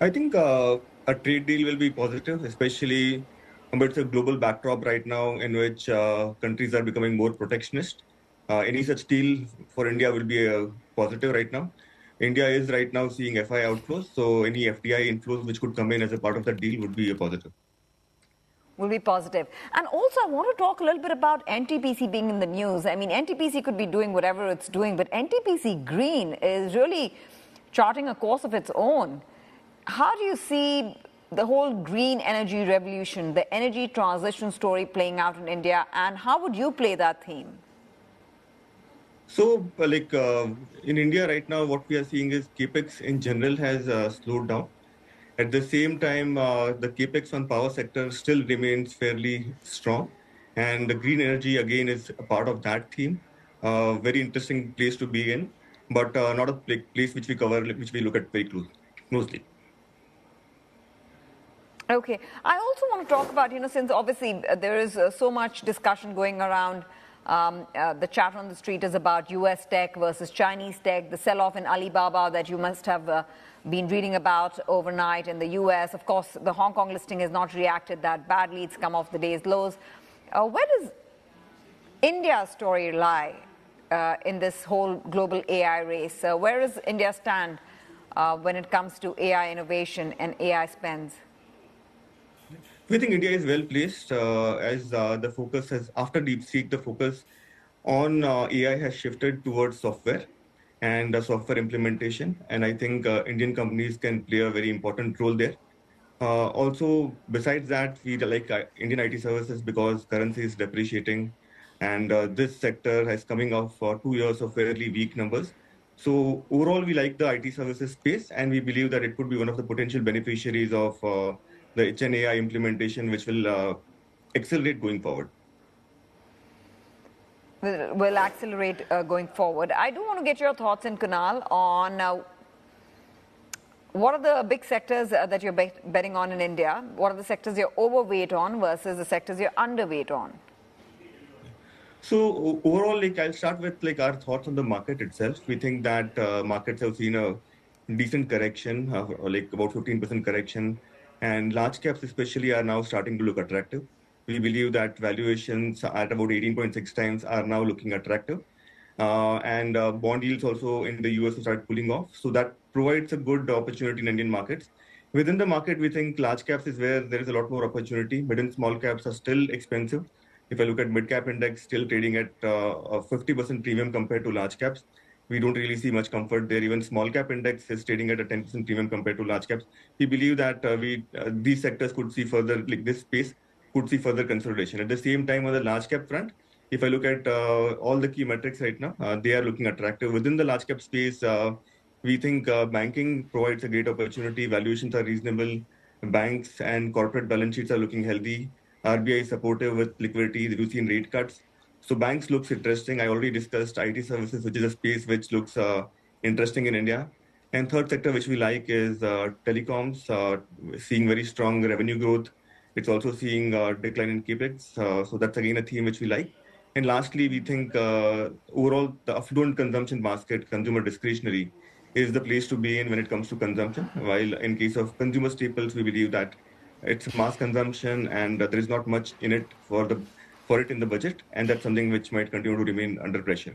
I think a trade deal will be positive, especially amidst a global backdrop right now in which countries are becoming more protectionist. Any such deal for India will be a positive right now. India is right now seeing FI outflows, so any FDI inflows which could come in as a part of that deal would be a positive. Will be positive. And also, I want to talk a little bit about NTPC being in the news. I mean, NTPC could be doing whatever it's doing, but NTPC Green is really charting a course of its own. How do you see the whole green energy revolution, the energy transition story playing out in India, and how would you play that theme? So, in India right now, what we are seeing is capex in general has slowed down. At the same time, the capex on power sector still remains fairly strong, and the green energy again is a part of that theme. Very interesting place to be in, but not a place which we cover, which we look at very closely. Okay. I also want to talk about, since obviously there is so much discussion going around, the chat on the street is about US tech versus Chinese tech, the sell-off in Alibaba that you must have been reading about overnight in the US. Of course, the Hong Kong listing has not reacted that badly. It's come off the day's lows. Where does India's story lie in this whole global AI race? Where does India stand when it comes to AI innovation and AI spends? We think India is well placed as the focus has, after DeepSeek, the focus on AI has shifted towards software and software implementation. And I think Indian companies can play a very important role there. Also, besides that, we like Indian IT services because currency is depreciating, and this sector has coming off for 2 years of fairly weak numbers. So overall, we like the IT services space, and we believe that it could be one of the potential beneficiaries of the HNAI implementation, which will accelerate going forward. Will accelerate going forward. I do want to get your thoughts, in Kunal, on what are the big sectors that you're betting on in India? What are the sectors you're overweight on versus the sectors you're underweight on? So overall, I'll start with our thoughts on the market itself. We think that markets have seen a decent correction, about 15% correction, and large caps especially are now starting to look attractive. We believe that valuations at about 18.6 times are now looking attractive. And bond yields also in the US start pulling off. So that provides a good opportunity in Indian markets. Within the market, we think large caps is where there is a lot more opportunity. Mid and small caps are still expensive. If I look at mid cap index, still trading at a 50% premium compared to large caps. We don't really see much comfort there. Even small cap index is trading at a 10% premium compared to large caps. We believe that these sectors could see further, this space could see further consolidation. At the same time, on the large cap front, if I look at all the key metrics right now, they are looking attractive. Within the large cap space, we think banking provides a great opportunity. Valuations are reasonable. Banks and corporate balance sheets are looking healthy. RBI is supportive with liquidity, reducing rate cuts. So banks looks interesting. I already discussed IT services, which is a space which looks interesting in India. And third sector, which we like, is telecoms, seeing very strong revenue growth. It's also seeing decline in capex. So that's again a theme which we like. And lastly, we think overall the affluent consumption basket, consumer discretionary, is the place to be in when it comes to consumption. While in case of consumer staples, we believe that it's mass consumption and there is not much in it for it in the budget, and that's something which might continue to remain under pressure.